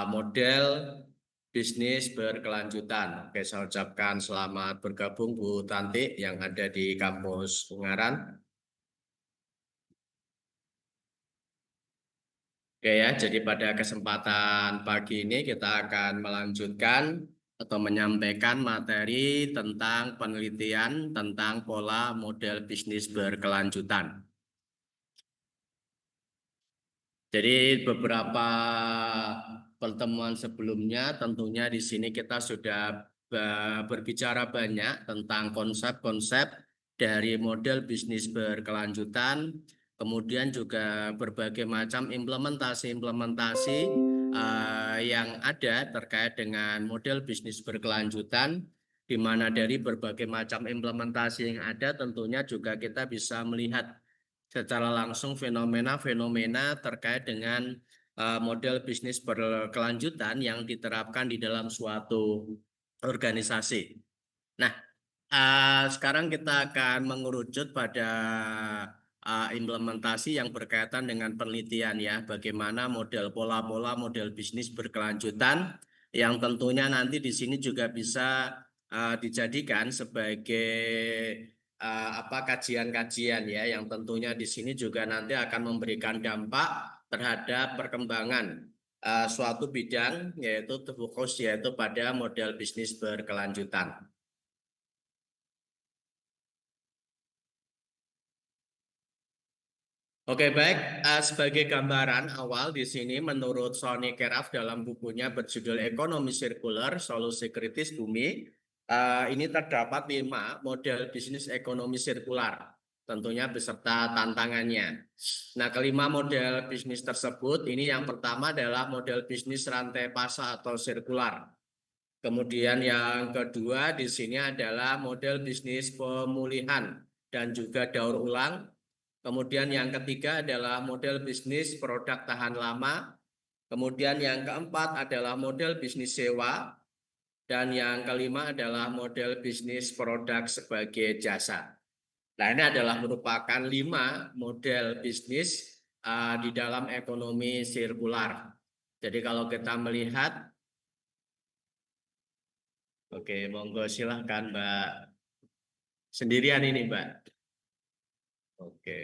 model bisnis berkelanjutan. Oke, saya ucapkan selamat bergabung Bu Tanti yang ada di kampus Ungaran. Oke ya, jadi pada kesempatan pagi ini kita akan melanjutkan atau menyampaikan materi tentang penelitian tentang pola model bisnis berkelanjutan. Jadi beberapa pertemuan sebelumnya tentunya di sini kita sudah berbicara banyak tentang konsep-konsep dari model bisnis berkelanjutan, kemudian juga berbagai macam implementasi-implementasi yang ada terkait dengan model bisnis berkelanjutan, di mana dari berbagai macam implementasi yang ada tentunya juga kita bisa melihat secara langsung fenomena-fenomena terkait dengan model bisnis berkelanjutan yang diterapkan di dalam suatu organisasi. Nah, sekarang kita akan mengerucut pada implementasi yang berkaitan dengan penelitian ya, bagaimana model pola-pola model bisnis berkelanjutan yang tentunya nanti di sini juga bisa dijadikan sebagai kajian-kajian ya, yang tentunya di sini juga nanti akan memberikan dampak terhadap perkembangan suatu bidang yaitu fokus yaitu pada model bisnis berkelanjutan. Oke, baik. Sebagai gambaran awal di sini menurut Sonny Keraf dalam bukunya berjudul Ekonomi Sirkular, Solusi Kritis Bumi, ini terdapat 5 model bisnis ekonomi sirkular, tentunya beserta tantangannya. Nah, kelima model bisnis tersebut, ini yang pertama adalah model bisnis rantai pasok atau sirkular. Kemudian yang kedua di sini adalah model bisnis pemulihan dan juga daur ulang. Kemudian yang ketiga adalah model bisnis produk tahan lama. Kemudian yang keempat adalah model bisnis sewa. Dan yang kelima adalah model bisnis produk sebagai jasa. Nah, ini adalah merupakan 5 model bisnis di dalam ekonomi sirkular. Jadi kalau kita melihat, oke, monggo silahkan Mbak. Sendirian ini Mbak. Oke.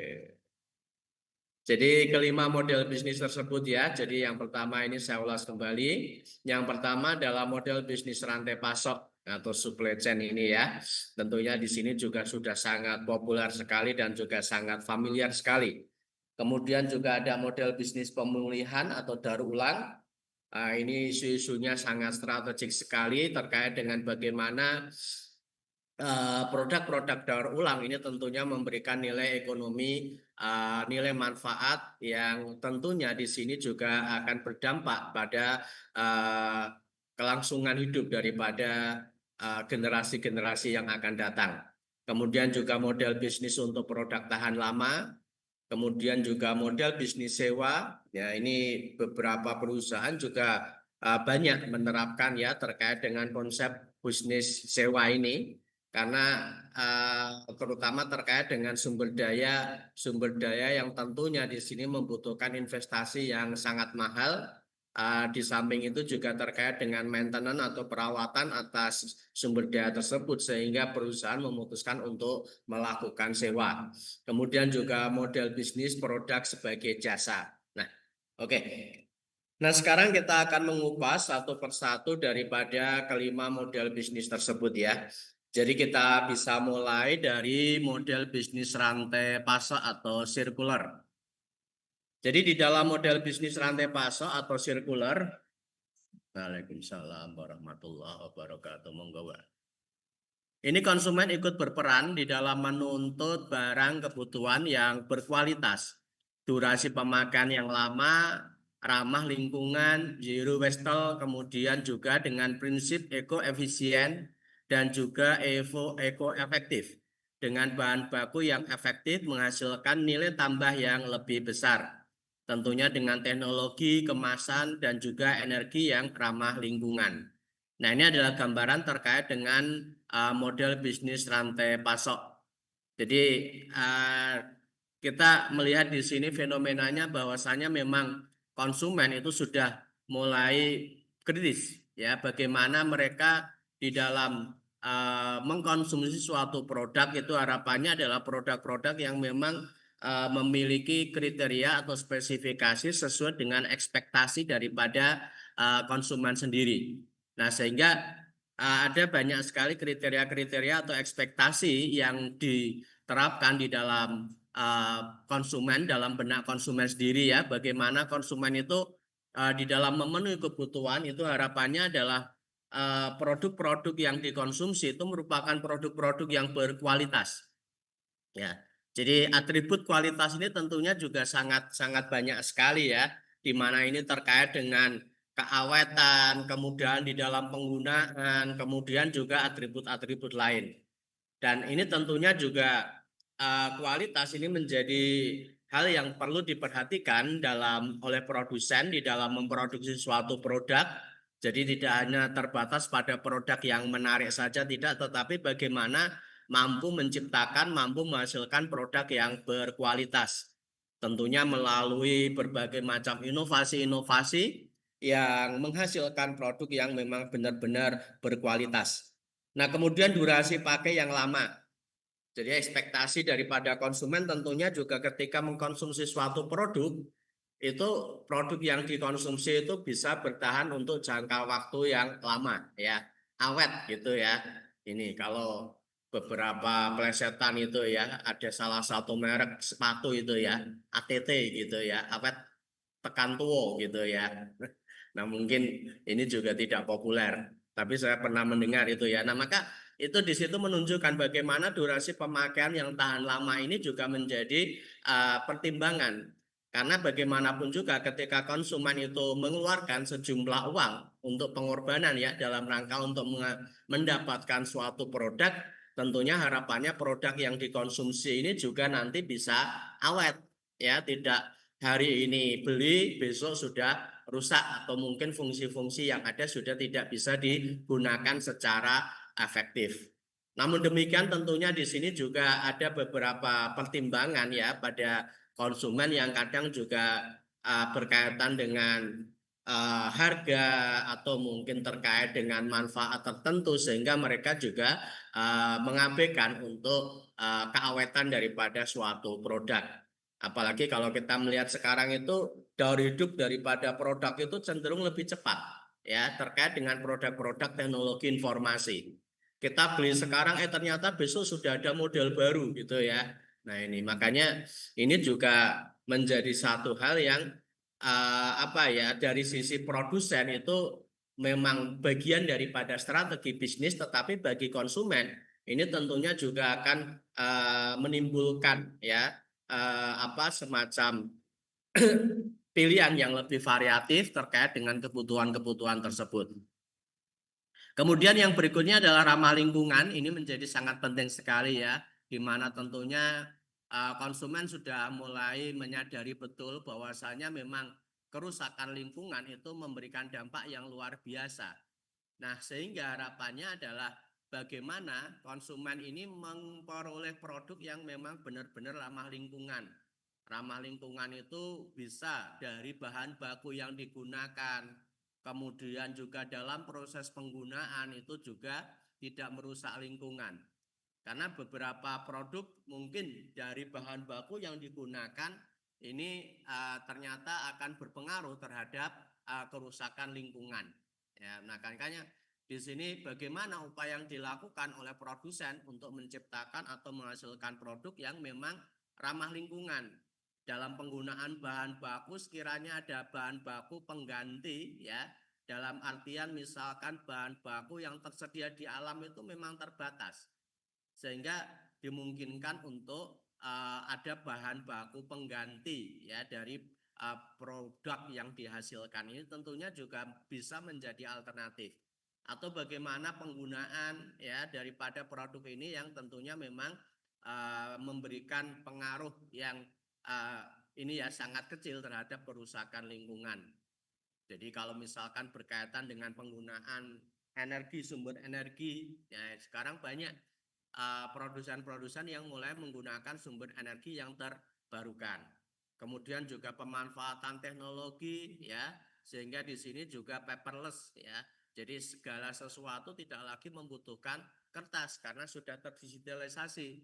Jadi kelima model bisnis tersebut ya. Jadi yang pertama ini saya ulas kembali. Yang pertama adalah model bisnis rantai pasok atau supply chain ini ya. Tentunya di sini juga sudah sangat populer sekali dan juga sangat familiar sekali. Kemudian juga ada model bisnis pemulihan atau daur ulang. Ini isu-isunya sangat strategik sekali terkait dengan bagaimana produk-produk daur ulang ini tentunya memberikan nilai ekonomi, nilai manfaat yang tentunya di sini juga akan berdampak pada kelangsungan hidup daripada generasi-generasi yang akan datang. Kemudian juga model bisnis untuk produk tahan lama, kemudian juga model bisnis sewa. Ya, ini beberapa perusahaan juga banyak menerapkan ya terkait dengan konsep bisnis sewa ini, karena terutama terkait dengan sumber daya yang tentunya di sini membutuhkan investasi yang sangat mahal. Di samping itu juga terkait dengan maintenance atau perawatan atas sumber daya tersebut sehingga perusahaan memutuskan untuk melakukan sewa. Kemudian juga model bisnis produk sebagai jasa. Nah, oke. Nah, sekarang kita akan mengupas satu persatu daripada kelima model bisnis tersebut ya. Jadi kita bisa mulai dari model bisnis rantai pasok atau sirkular. Jadi di dalam model bisnis rantai pasok atau sirkular, Waalaikumsalam warahmatullahi wabarakatuh. Monggo, Pak. Ini konsumen ikut berperan di dalam menuntut barang kebutuhan yang berkualitas, durasi pemakaian yang lama, ramah lingkungan, zero waste, kemudian juga dengan prinsip eco-efisien dan juga eco-efektif. Dengan bahan baku yang efektif menghasilkan nilai tambah yang lebih besar. Tentunya dengan teknologi, kemasan, dan juga energi yang ramah lingkungan. Nah, ini adalah gambaran terkait dengan model bisnis rantai pasok. Jadi kita melihat di sini fenomenanya bahwasanya memang konsumen itu sudah mulai kritis ya, bagaimana mereka di dalam mengkonsumsi suatu produk itu harapannya adalah produk-produk yang memang memiliki kriteria atau spesifikasi sesuai dengan ekspektasi daripada konsumen sendiri. Nah, sehingga ada banyak sekali kriteria-kriteria atau ekspektasi yang diterapkan di dalam konsumen, dalam benak konsumen sendiri ya, bagaimana konsumen itu di dalam memenuhi kebutuhan itu harapannya adalah produk-produk yang dikonsumsi itu merupakan produk-produk yang berkualitas. Ya, jadi atribut kualitas ini tentunya juga sangat banyak sekali ya, di mana ini terkait dengan keawetan, kemudahan di dalam penggunaan, kemudian juga atribut-atribut lain. Dan ini tentunya juga kualitas ini menjadi hal yang perlu diperhatikan oleh produsen di dalam memproduksi suatu produk. Jadi tidak hanya terbatas pada produk yang menarik saja, tidak, tetapi bagaimana mampu menciptakan, mampu menghasilkan produk yang berkualitas. Tentunya melalui berbagai macam inovasi-inovasi yang menghasilkan produk yang memang benar-benar berkualitas. Nah, kemudian durasi pakai yang lama. Jadi ekspektasi daripada konsumen tentunya juga ketika mengkonsumsi suatu produk, itu produk yang dikonsumsi itu bisa bertahan untuk jangka waktu yang lama ya, awet gitu ya. Ini kalau beberapa plesetan itu ya, ada salah satu merek sepatu itu ya, ATT gitu ya, awet tekan tuwo gitu ya. Nah, mungkin ini juga tidak populer, tapi saya pernah mendengar itu ya. Nah, maka itu di situ menunjukkan bagaimana durasi pemakaian yang tahan lama ini juga menjadi pertimbangan. Karena bagaimanapun juga ketika konsumen itu mengeluarkan sejumlah uang untuk pengorbanan ya dalam rangka untuk mendapatkan suatu produk, tentunya harapannya produk yang dikonsumsi ini juga nanti bisa awet ya, tidak hari ini beli besok sudah rusak atau mungkin fungsi-fungsi yang ada sudah tidak bisa digunakan secara efektif. Namun demikian tentunya di sini juga ada beberapa pertimbangan ya pada konsumen yang kadang juga berkaitan dengan harga atau mungkin terkait dengan manfaat tertentu sehingga mereka juga mengabaikan untuk keawetan daripada suatu produk. Apalagi kalau kita melihat sekarang itu daur hidup daripada produk itu cenderung lebih cepat ya, terkait dengan produk-produk teknologi informasi. Kita beli sekarang ternyata besok sudah ada model baru gitu ya. Nah, ini makanya ini juga menjadi satu hal yang apa ya, dari sisi produsen itu memang bagian daripada strategi bisnis, tetapi bagi konsumen ini tentunya juga akan menimbulkan ya apa semacam pilihan yang lebih variatif terkait dengan kebutuhan-kebutuhan tersebut. Kemudian yang berikutnya adalah ramah lingkungan. Ini menjadi sangat penting sekali ya, di mana tentunya konsumen sudah mulai menyadari betul bahwasanya memang kerusakan lingkungan itu memberikan dampak yang luar biasa. Nah, sehingga harapannya adalah bagaimana konsumen ini memperoleh produk yang memang benar-benar ramah lingkungan. Ramah lingkungan itu bisa dari bahan baku yang digunakan, kemudian juga dalam proses penggunaan itu juga tidak merusak lingkungan. Karena beberapa produk mungkin dari bahan baku yang digunakan ini ternyata akan berpengaruh terhadap kerusakan lingkungan. Ya, nah makanya di sini bagaimana upaya yang dilakukan oleh produsen untuk menciptakan atau menghasilkan produk yang memang ramah lingkungan. Dalam penggunaan bahan baku sekiranya ada bahan baku pengganti ya, dalam artian misalkan bahan baku yang tersedia di alam itu memang terbatas, sehingga dimungkinkan untuk ada bahan baku pengganti ya dari produk yang dihasilkan. Ini tentunya juga bisa menjadi alternatif. Atau bagaimana penggunaan ya daripada produk ini yang tentunya memang memberikan pengaruh yang ini ya sangat kecil terhadap kerusakan lingkungan. Jadi kalau misalkan berkaitan dengan penggunaan energi, sumber energi, ya sekarang banyak produsen-produsen yang mulai menggunakan sumber energi yang terbarukan. Kemudian juga pemanfaatan teknologi ya, sehingga di sini juga paperless ya. Jadi segala sesuatu tidak lagi membutuhkan kertas karena sudah terdigitalisasi.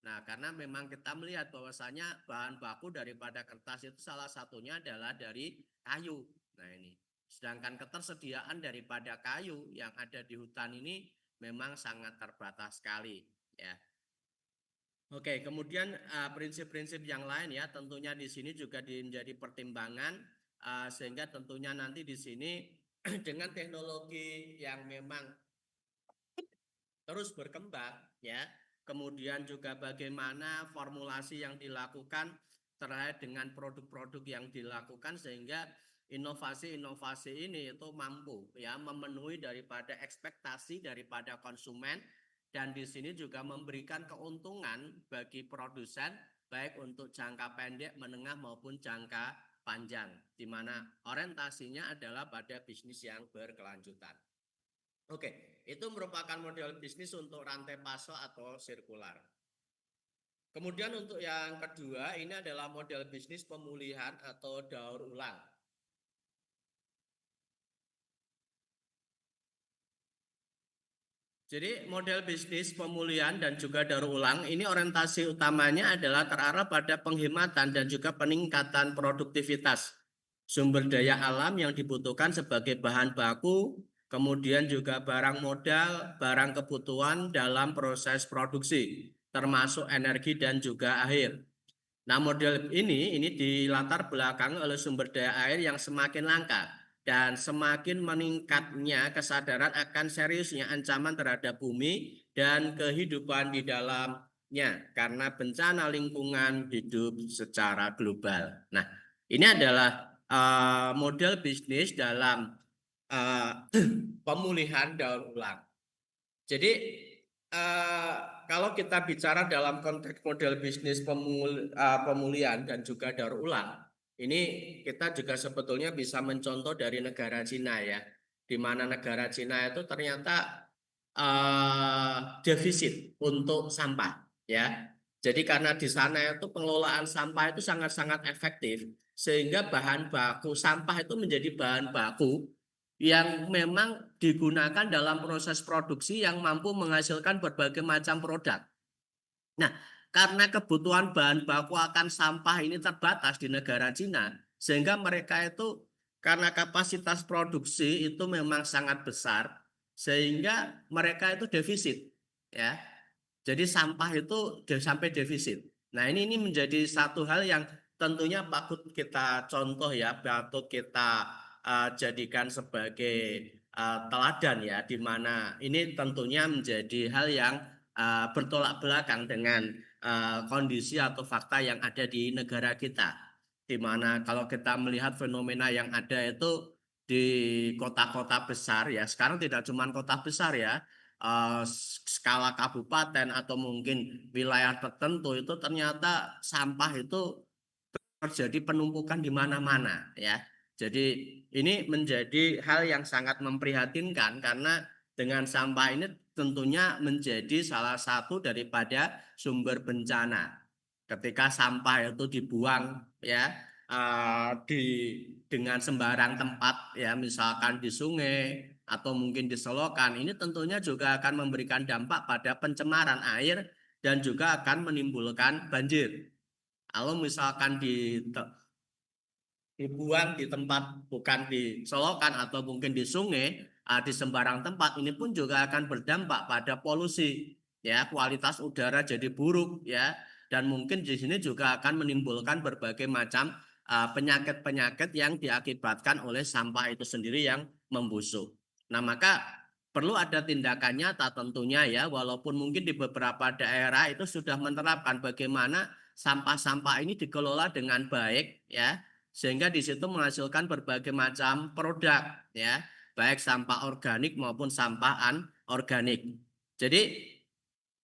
Nah, karena memang kita melihat bahwasanya bahan baku daripada kertas itu salah satunya adalah dari kayu. Nah, ini. Sedangkan ketersediaan daripada kayu yang ada di hutan ini memang sangat terbatas sekali, ya. Oke, kemudian prinsip-prinsip yang lain ya, tentunya di sini juga menjadi pertimbangan sehingga tentunya nanti di sini dengan teknologi yang memang terus berkembang ya. Kemudian juga bagaimana formulasi yang dilakukan terkait dengan produk-produk yang dilakukan sehingga inovasi-inovasi ini itu mampu ya memenuhi daripada ekspektasi daripada konsumen dan di sini juga memberikan keuntungan bagi produsen baik untuk jangka pendek, menengah maupun jangka panjang di mana orientasinya adalah pada bisnis yang berkelanjutan. Oke, itu merupakan model bisnis untuk rantai pasok atau sirkular. Kemudian untuk yang kedua, ini adalah model bisnis pemulihan atau daur ulang. Jadi model bisnis pemulihan dan juga daur ulang ini orientasi utamanya adalah terarah pada penghematan dan juga peningkatan produktivitas sumber daya alam yang dibutuhkan sebagai bahan baku, kemudian juga barang modal, barang kebutuhan dalam proses produksi, termasuk energi dan juga air. Nah, model ini dilatar belakangi oleh sumber daya air yang semakin langka dan semakin meningkatnya kesadaran akan seriusnya ancaman terhadap bumi dan kehidupan di dalamnya karena bencana lingkungan hidup secara global. Nah, ini adalah model bisnis dalam pemulihan daur ulang. Jadi kalau kita bicara dalam konteks model bisnis pemulihan dan juga daur ulang, ini kita juga sebetulnya bisa mencontoh dari negara Cina ya, di mana negara Cina itu ternyata defisit untuk sampah ya. Jadi karena di sana itu pengelolaan sampah itu sangat-sangat efektif, sehingga bahan baku sampah itu menjadi bahan baku yang memang digunakan dalam proses produksi yang mampu menghasilkan berbagai macam produk. Nah, karena kebutuhan bahan baku akan sampah ini terbatas di negara Cina, sehingga mereka itu karena kapasitas produksi itu memang sangat besar, sehingga mereka itu defisit, ya. Jadi sampah itu sampai defisit. Nah, ini menjadi satu hal yang tentunya patut kita contoh ya, patut kita jadikan sebagai teladan ya, di mana ini tentunya menjadi hal yang bertolak belakang dengan kondisi atau fakta yang ada di negara kita. Di mana kalau kita melihat fenomena yang ada itu di kota-kota besar ya, sekarang tidak cuma kota besar ya, skala kabupaten atau mungkin wilayah tertentu itu ternyata sampah itu terjadi penumpukan di mana-mana ya. Jadi ini menjadi hal yang sangat memprihatinkan karena dengan sampah ini tentunya menjadi salah satu daripada sumber bencana. Ketika sampah itu dibuang ya dengan sembarang tempat ya misalkan di sungai atau mungkin di selokan, ini tentunya juga akan memberikan dampak pada pencemaran air dan juga akan menimbulkan banjir. Kalau misalkan dibuang di tempat bukan di selokan atau mungkin di sungai, di sembarang tempat, ini pun juga akan berdampak pada polusi, ya kualitas udara jadi buruk, ya dan mungkin di sini juga akan menimbulkan berbagai macam penyakit-penyakit yang diakibatkan oleh sampah itu sendiri yang membusuk. Nah, maka perlu ada tindakan nyata tentunya ya, walaupun mungkin di beberapa daerah itu sudah menerapkan bagaimana sampah-sampah ini dikelola dengan baik ya, sehingga di situ menghasilkan berbagai macam produk ya, baik sampah organik maupun sampah anorganik. Jadi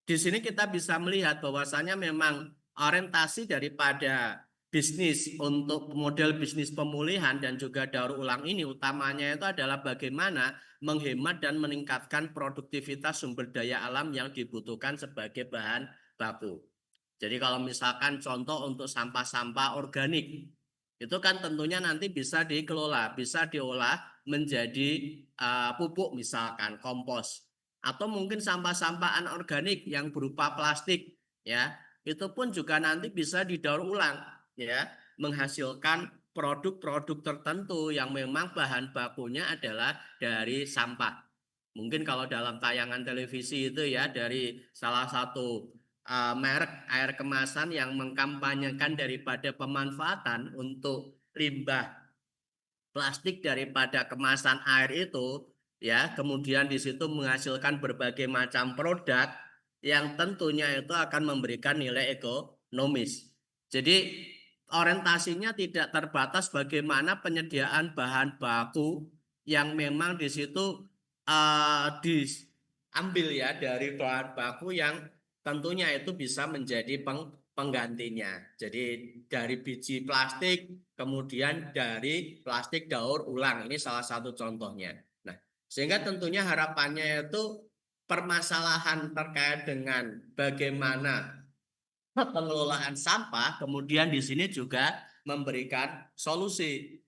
di sini kita bisa melihat bahwasannya memang orientasi daripada bisnis untuk model bisnis pemulihan dan juga daur ulang ini utamanya itu adalah bagaimana menghemat dan meningkatkan produktivitas sumber daya alam yang dibutuhkan sebagai bahan baku. Jadi kalau misalkan contoh untuk sampah-sampah organik, itu kan tentunya nanti bisa dikelola, bisa diolah menjadi pupuk misalkan kompos, atau mungkin sampah-sampah anorganik yang berupa plastik, ya itu pun juga nanti bisa didaur ulang, ya menghasilkan produk-produk tertentu yang memang bahan bakunya adalah dari sampah. Mungkin kalau dalam tayangan televisi itu ya dari salah satu merek air kemasan yang mengkampanyekan daripada pemanfaatan untuk limbah plastik daripada kemasan air itu, ya kemudian di situ menghasilkan berbagai macam produk yang tentunya itu akan memberikan nilai ekonomis. Jadi orientasinya tidak terbatas bagaimana penyediaan bahan baku yang memang di situ diambil ya dari bahan baku yang tentunya itu bisa menjadi penggantinya. Jadi dari biji plastik, kemudian dari plastik daur ulang. Ini salah satu contohnya. Nah, sehingga tentunya harapannya itu permasalahan terkait dengan bagaimana pengelolaan sampah, kemudian di sini juga memberikan solusi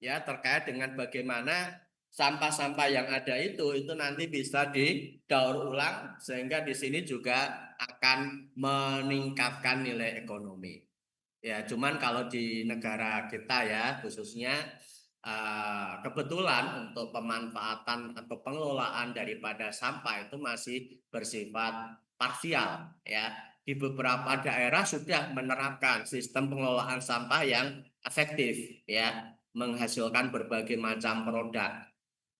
ya terkait dengan bagaimana sampah-sampah yang ada itu nanti bisa didaur ulang sehingga di sini juga akan meningkatkan nilai ekonomi. Ya, cuman kalau di negara kita ya khususnya kebetulan untuk pemanfaatan atau pengelolaan daripada sampah itu masih bersifat parsial ya. Di beberapa daerah sudah menerapkan sistem pengelolaan sampah yang efektif ya, menghasilkan berbagai macam produk.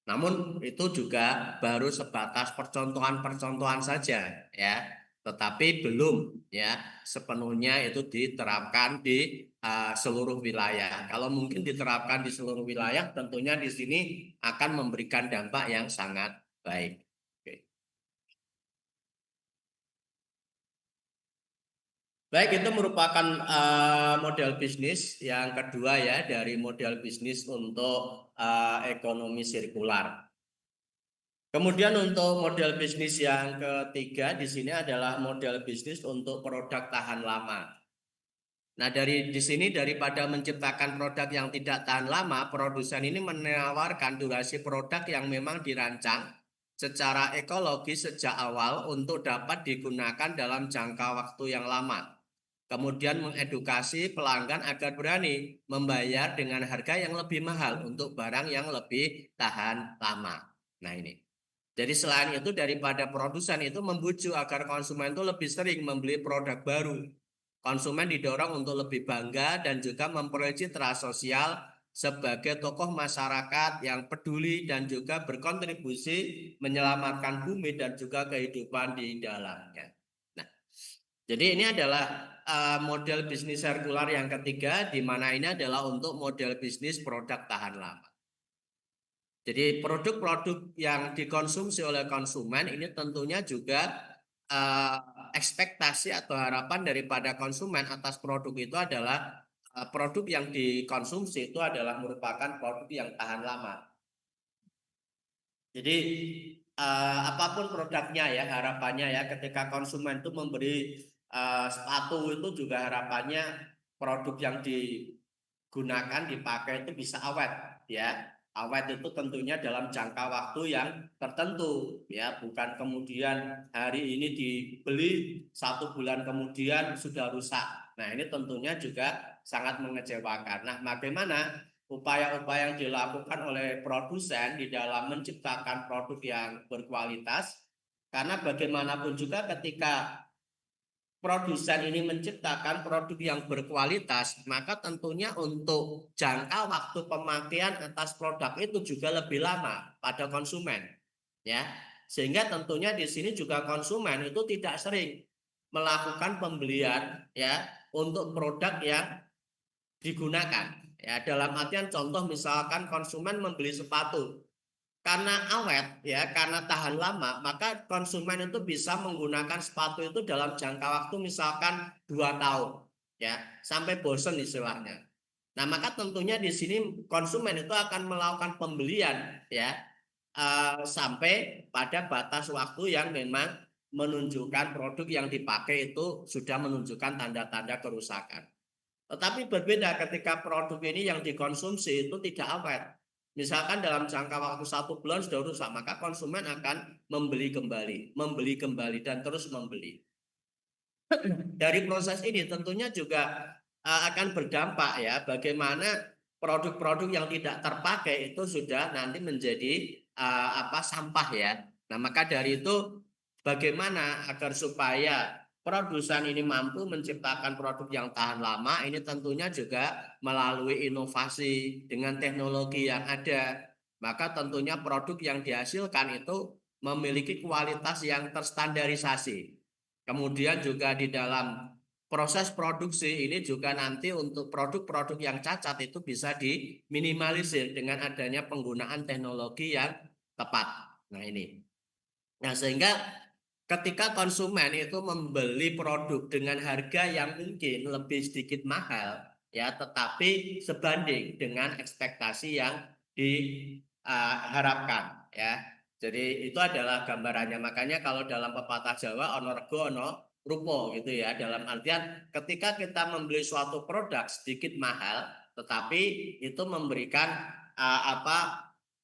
Namun itu juga baru sebatas percontohan-percontohan saja ya, tetapi belum ya sepenuhnya itu diterapkan di seluruh wilayah. Kalau mungkin diterapkan di seluruh wilayah, tentunya di sini akan memberikan dampak yang sangat baik. Oke. Baik, itu merupakan model bisnis yang kedua ya dari model bisnis untuk ekonomi sirkular. Kemudian untuk model bisnis yang ketiga di sini adalah model bisnis untuk produk tahan lama. Nah, di sini daripada menciptakan produk yang tidak tahan lama, produsen ini menawarkan durasi produk yang memang dirancang secara ekologis sejak awal untuk dapat digunakan dalam jangka waktu yang lama. Kemudian mengedukasi pelanggan agar berani membayar dengan harga yang lebih mahal untuk barang yang lebih tahan lama. Nah, ini. Jadi selain itu daripada produsen itu membujuk agar konsumen itu lebih sering membeli produk baru. Konsumen didorong untuk lebih bangga dan juga memperoleh citra sosial sebagai tokoh masyarakat yang peduli dan juga berkontribusi menyelamatkan bumi dan juga kehidupan di dalamnya. Nah, jadi ini adalah model bisnis sirkular yang ketiga, di mana ini adalah untuk model bisnis produk tahan lama. Jadi produk-produk yang dikonsumsi oleh konsumen ini tentunya juga ekspektasi atau harapan daripada konsumen atas produk itu adalah produk yang dikonsumsi itu adalah merupakan produk yang tahan lama. Jadi apapun produknya ya harapannya ya ketika konsumen itu memberi sepatu itu juga harapannya produk yang digunakan dipakai itu bisa awet ya. Awet itu tentunya dalam jangka waktu yang tertentu ya, bukan kemudian hari ini dibeli 1 bulan kemudian sudah rusak. Nah, ini tentunya juga sangat mengecewakan. Nah, bagaimana upaya-upaya yang dilakukan oleh produsen di dalam menciptakan produk yang berkualitas? Karena bagaimanapun juga ketika produsen ini menciptakan produk yang berkualitas, maka tentunya untuk jangka waktu pemakaian atas produk itu juga lebih lama pada konsumen, ya. Sehingga tentunya di sini juga konsumen itu tidak sering melakukan pembelian ya untuk produk yang digunakan. Ya, dalam artian contoh misalkan konsumen membeli sepatu karena awet ya, karena tahan lama, maka konsumen itu bisa menggunakan sepatu itu dalam jangka waktu misalkan 2 tahun ya, sampai bosan istilahnya. Nah, maka tentunya di sini konsumen itu akan melakukan pembelian ya sampai pada batas waktu yang memang menunjukkan produk yang dipakai itu sudah menunjukkan tanda-tanda kerusakan. Tetapi berbeda ketika produk ini yang dikonsumsi itu tidak awet. Misalkan dalam jangka waktu 1 bulan sudah rusak, maka konsumen akan membeli kembali, dan terus membeli. Dari proses ini tentunya juga akan berdampak ya, bagaimana produk-produk yang tidak terpakai itu sudah nanti menjadi sampah ya. Nah, maka dari itu bagaimana agar supaya produsen ini mampu menciptakan produk yang tahan lama, ini tentunya juga melalui inovasi dengan teknologi yang ada. Maka tentunya produk yang dihasilkan itu memiliki kualitas yang terstandarisasi. Kemudian juga di dalam proses produksi ini juga nanti untuk produk-produk yang cacat itu bisa diminimalisir dengan adanya penggunaan teknologi yang tepat. Nah ini. Nah sehingga ketika konsumen itu membeli produk dengan harga yang mungkin lebih sedikit mahal ya, tetapi sebanding dengan ekspektasi yang diharapkan ya. Jadi itu adalah gambarannya. Makanya kalau dalam pepatah Jawa ono rego ono rupo gitu ya. Dalam artian ketika kita membeli suatu produk sedikit mahal, tetapi itu memberikan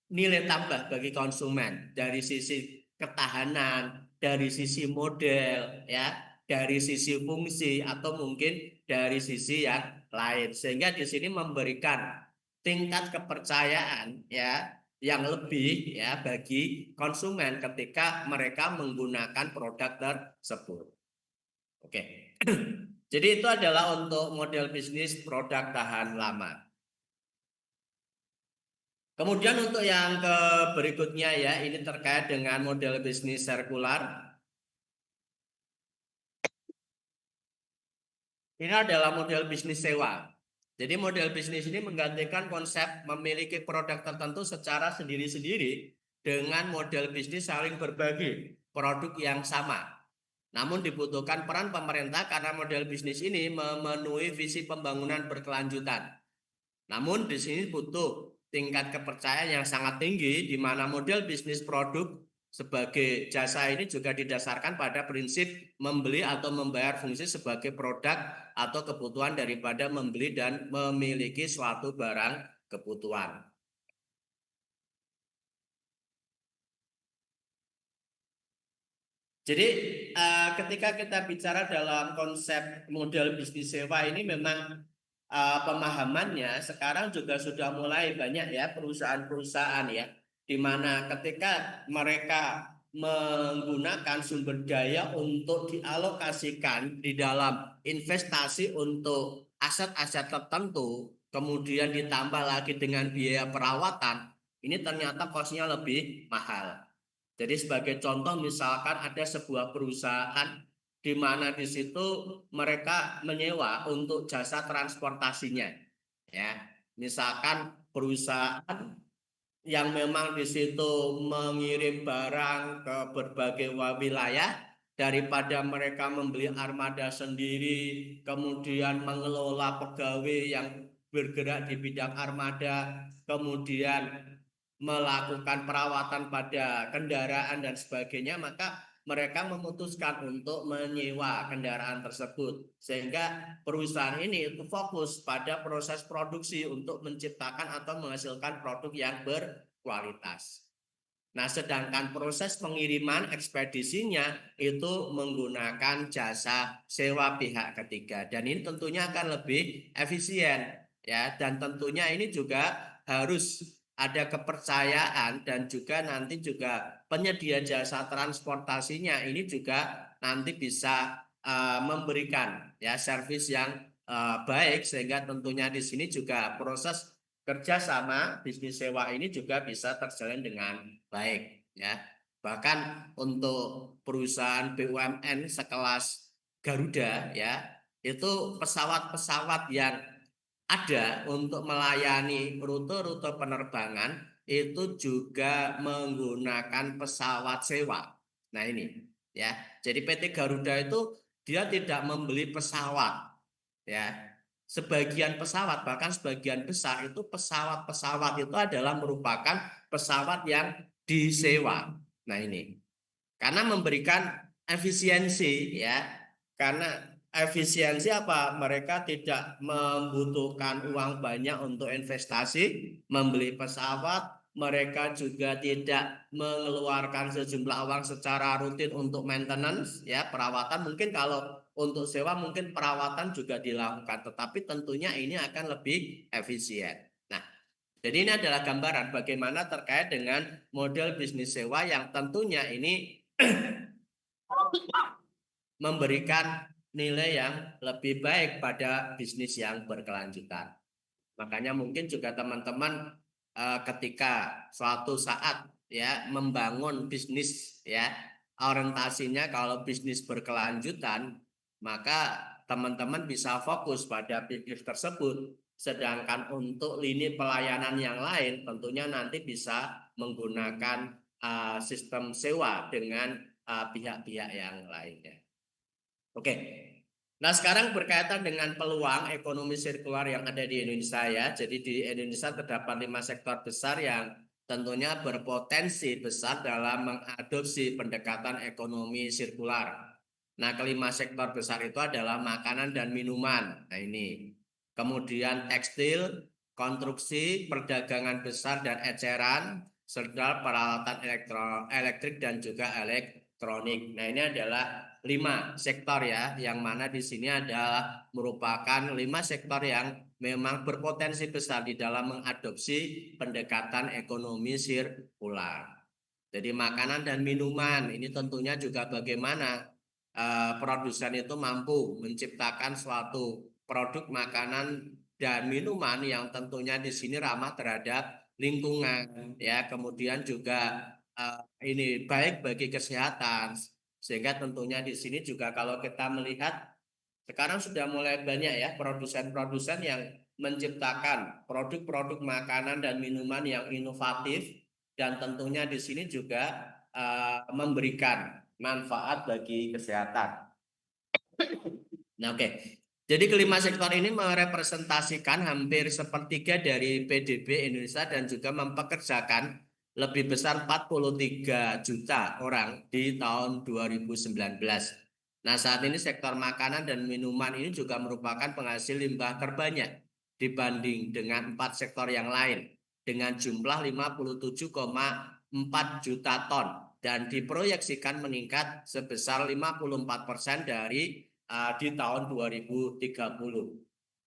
nilai tambah bagi konsumen dari sisi ketahanan, dari sisi model, ya, dari sisi fungsi atau mungkin dari sisi yang lain. Sehingga di sini memberikan tingkat kepercayaan ya yang lebih ya bagi konsumen ketika mereka menggunakan produk tersebut. Oke. Jadi itu adalah untuk model bisnis produk tahan lama. Kemudian untuk yang berikutnya ya, ini terkait dengan model bisnis sirkular. Ini adalah model bisnis sewa. Jadi model bisnis ini menggantikan konsep memiliki produk tertentu secara sendiri-sendiri dengan model bisnis saling berbagi produk yang sama. Namun dibutuhkan peran pemerintah karena model bisnis ini memenuhi visi pembangunan berkelanjutan. Namun di sini butuh tingkat kepercayaan yang sangat tinggi di mana model bisnis produk sebagai jasa ini juga didasarkan pada prinsip membeli atau membayar fungsi sebagai produk atau kebutuhan daripada membeli dan memiliki suatu barang kebutuhan. Jadi ketika kita bicara dalam konsep model bisnis sewa ini memang pemahamannya sekarang juga sudah mulai banyak ya perusahaan-perusahaan ya, di mana ketika mereka menggunakan sumber daya untuk dialokasikan di dalam investasi untuk aset-aset tertentu, kemudian ditambah lagi dengan biaya perawatan, ini ternyata kosnya lebih mahal. Jadi sebagai contoh misalkan ada sebuah perusahaan di mana di situ mereka menyewa untuk jasa transportasinya. Ya, misalkan perusahaan yang memang di situ mengirim barang ke berbagai wilayah, daripada mereka membeli armada sendiri, kemudian mengelola pegawai yang bergerak di bidang armada, kemudian melakukan perawatan pada kendaraan dan sebagainya, maka mereka memutuskan untuk menyewa kendaraan tersebut sehingga perusahaan ini itu fokus pada proses produksi untuk menciptakan atau menghasilkan produk yang berkualitas. Nah, sedangkan proses pengiriman ekspedisinya itu menggunakan jasa sewa pihak ketiga dan ini tentunya akan lebih efisien ya, dan tentunya ini juga harus ada kepercayaan dan juga nanti juga penyedia jasa transportasinya ini juga nanti bisa memberikan ya servis yang baik sehingga tentunya di sini juga proses kerjasama bisnis sewa ini juga bisa terjalin dengan baik ya. Bahkan untuk perusahaan BUMN sekelas Garuda ya, itu pesawat-pesawat yang ada untuk melayani rute-rute penerbangan itu juga menggunakan pesawat sewa. Nah ini ya. Jadi PT Garuda itu dia tidak membeli pesawat ya. Sebagian pesawat bahkan sebagian besar itu pesawat-pesawat itu adalah merupakan pesawat yang disewa. Nah ini karena memberikan efisiensi ya, karena efisiensi apa? Mereka tidak membutuhkan uang banyak untuk investasi, membeli pesawat. Mereka juga tidak mengeluarkan sejumlah uang secara rutin untuk maintenance, ya perawatan. Mungkin kalau untuk sewa mungkin perawatan juga dilakukan, tetapi tentunya ini akan lebih efisien. Nah, jadi ini adalah gambaran bagaimana terkait dengan model bisnis sewa yang tentunya ini memberikan nilai yang lebih baik pada bisnis yang berkelanjutan. Makanya mungkin juga teman-teman ketika suatu saat ya membangun bisnis ya orientasinya kalau bisnis berkelanjutan, maka teman-teman bisa fokus pada bisnis tersebut. Sedangkan untuk lini pelayanan yang lain tentunya nanti bisa menggunakan sistem sewa dengan pihak-pihak yang lainnya. Oke. Nah, sekarang berkaitan dengan peluang ekonomi sirkular yang ada di Indonesia ya. Jadi di Indonesia terdapat 5 sektor besar yang tentunya berpotensi besar dalam mengadopsi pendekatan ekonomi sirkular. Nah, kelima sektor besar itu adalah makanan dan minuman. Nah, ini. Kemudian tekstil, konstruksi, perdagangan besar dan eceran, serta peralatan elektrik dan juga elektronik. Nah, ini adalah 5 sektor ya, yang mana di sini adalah merupakan 5 sektor yang memang berpotensi besar di dalam mengadopsi pendekatan ekonomi sirkular. Jadi makanan dan minuman ini tentunya juga bagaimana produsen itu mampu menciptakan suatu produk makanan dan minuman yang tentunya di sini ramah terhadap lingkungan ya, kemudian juga ini baik bagi kesehatan. Sehingga tentunya di sini juga kalau kita melihat sekarang sudah mulai banyak ya produsen-produsen yang menciptakan produk-produk makanan dan minuman yang inovatif dan tentunya di sini juga memberikan manfaat bagi kesehatan. Nah, oke. Jadi kelima sektor ini merepresentasikan hampir sepertiga dari PDB Indonesia dan juga mempekerjakan lebih besar 43 juta orang di tahun 2019. Nah, saat ini sektor makanan dan minuman ini juga merupakan penghasil limbah terbanyak dibanding dengan 4 sektor yang lain dengan jumlah 57,4 juta ton dan diproyeksikan meningkat sebesar 54% dari di tahun 2030.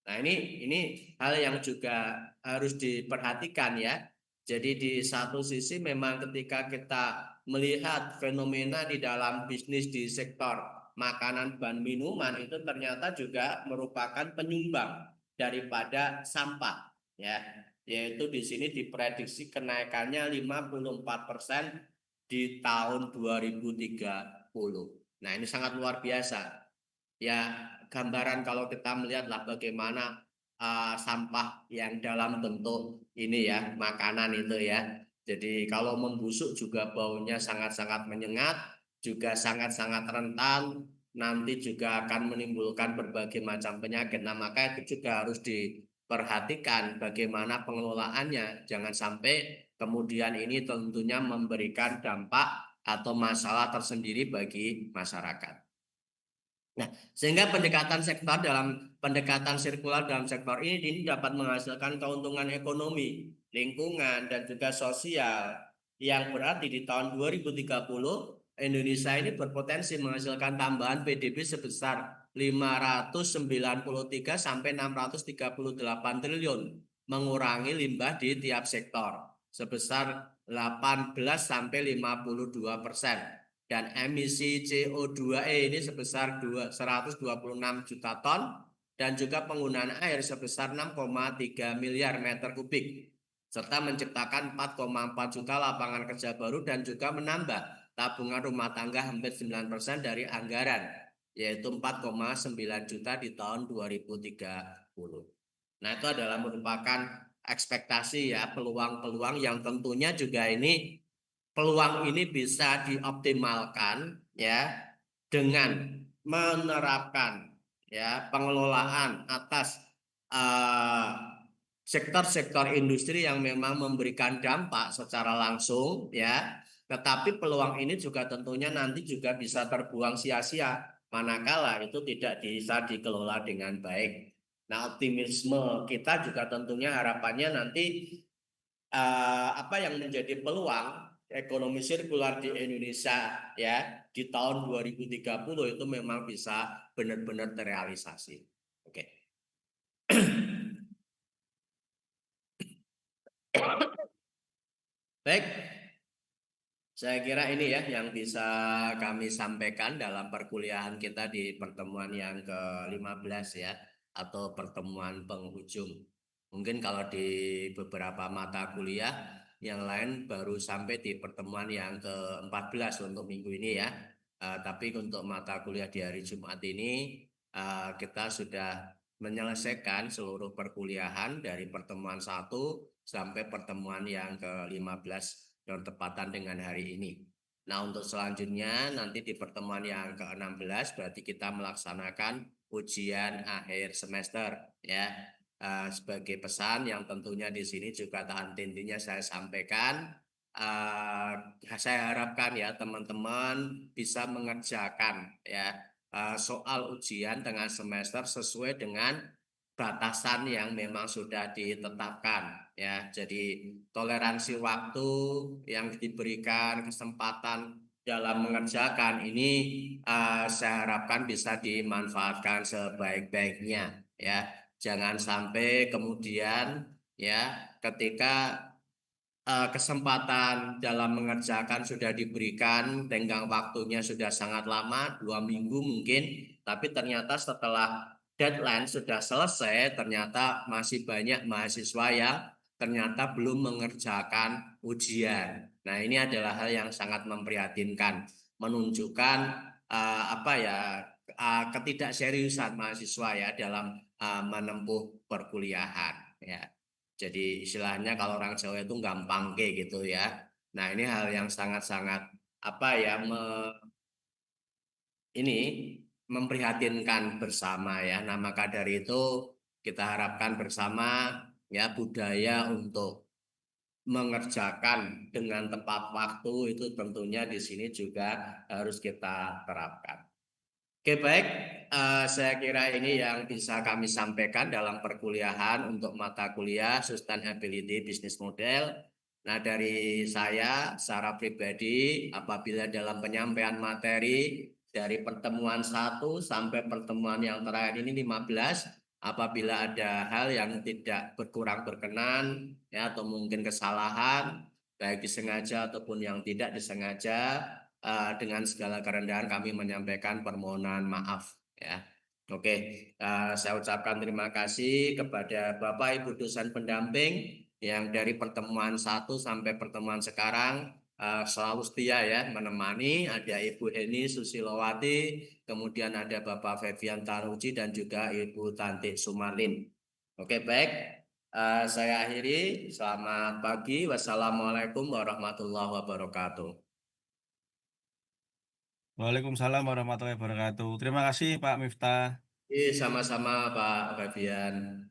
Nah, ini hal yang juga harus diperhatikan ya. Jadi di satu sisi memang ketika kita melihat fenomena di dalam bisnis di sektor makanan dan minuman itu ternyata juga merupakan penyumbang daripada sampah ya. Yaitu di sini diprediksi kenaikannya 54% di tahun 2030. Nah, ini sangat luar biasa. Ya, gambaran kalau kita melihatlah bagaimana sampah yang dalam bentuk ini ya makanan itu ya. Jadi kalau membusuk juga baunya sangat-sangat menyengat, juga sangat-sangat rentan, nanti juga akan menimbulkan berbagai macam penyakit. Nah, maka itu juga harus diperhatikan bagaimana pengelolaannya. Jangan sampai kemudian ini tentunya memberikan dampak atau masalah tersendiri bagi masyarakat. Nah, sehingga pendekatan sektor dalam pendekatan sirkular dalam sektor ini dapat menghasilkan keuntungan ekonomi, lingkungan, dan juga sosial yang berarti di tahun 2030 Indonesia ini berpotensi menghasilkan tambahan PDB sebesar 593 sampai 638 triliun, mengurangi limbah di tiap sektor sebesar 18 sampai 52%. Dan emisi CO2e ini sebesar 126 juta ton dan juga penggunaan air sebesar 6,3 miliar meter kubik serta menciptakan 4,4 juta lapangan kerja baru dan juga menambah tabungan rumah tangga hampir 9% dari anggaran yaitu 4,9 juta di tahun 2030. Nah, itu adalah merupakan ekspektasi ya peluang-peluang yang tentunya juga ini peluang ini bisa dioptimalkan ya dengan menerapkan ya pengelolaan atas sektor-sektor industri yang memang memberikan dampak secara langsung ya, tetapi peluang ini juga tentunya nanti juga bisa terbuang sia-sia manakala itu tidak bisa dikelola dengan baik. Nah, optimisme kita juga tentunya harapannya nanti apa yang menjadi peluang ekonomi sirkular di Indonesia ya di tahun 2030 itu memang bisa benar-benar terrealisasi. Oke. Baik, saya kira ini ya yang bisa kami sampaikan dalam perkuliahan kita di pertemuan yang ke-15 ya, atau pertemuan penghujung. Mungkin kalau di beberapa mata kuliah yang lain baru sampai di pertemuan yang ke-14 untuk minggu ini ya. Tapi untuk mata kuliah di hari Jumat ini kita sudah menyelesaikan seluruh perkuliahan dari pertemuan 1 sampai pertemuan yang ke-15 bertepatan dengan hari ini. Nah, untuk selanjutnya nanti di pertemuan yang ke-16 berarti kita melaksanakan ujian akhir semester ya. Sebagai pesan yang tentunya di sini juga tahan intinya saya sampaikan, saya harapkan ya teman-teman bisa mengerjakan ya soal ujian tengah semester sesuai dengan batasan yang memang sudah ditetapkan ya. Jadi toleransi waktu yang diberikan, kesempatan dalam mengerjakan ini saya harapkan bisa dimanfaatkan sebaik-baiknya ya. Jangan sampai kemudian ya ketika kesempatan dalam mengerjakan sudah diberikan, tenggang waktunya sudah sangat lama, 2 minggu mungkin, tapi ternyata setelah deadline sudah selesai, ternyata masih banyak mahasiswa yang ternyata belum mengerjakan ujian. Nah, ini adalah hal yang sangat memprihatinkan, menunjukkan apa ya ketidakseriusan mahasiswa ya dalam menempuh perkuliahan ya. Jadi istilahnya kalau orang Jawa itu gampang ke gitu ya. Nah, ini hal yang sangat-sangat apa ya ini memprihatinkan bersama ya. Nah, maka dari itu kita harapkan bersama ya budaya untuk mengerjakan dengan tepat waktu itu tentunya di sini juga harus kita terapkan. Oke, baik. Saya kira ini yang bisa kami sampaikan dalam perkuliahan untuk mata kuliah Sustainability Business Model. Nah, dari saya secara pribadi, apabila dalam penyampaian materi dari pertemuan 1 sampai pertemuan yang terakhir ini 15, apabila ada hal yang tidak berkurang berkenan, ya, atau mungkin kesalahan, baik disengaja ataupun yang tidak disengaja, dengan segala kerendahan kami menyampaikan permohonan maaf ya. Oke, saya ucapkan terima kasih kepada Bapak Ibu dosen pendamping yang dari pertemuan 1 sampai pertemuan sekarang selalu setia ya menemani. Ada Ibu Heni Susilowati, kemudian ada Bapak Febian Taruji dan juga Ibu Tantik Sumarlin. Oke, baik. Saya akhiri. Selamat pagi. Wassalamualaikum warahmatullahi wabarakatuh. Waalaikumsalam warahmatullahi wabarakatuh. Terima kasih Pak Miftah. Sama-sama Pak Fabian.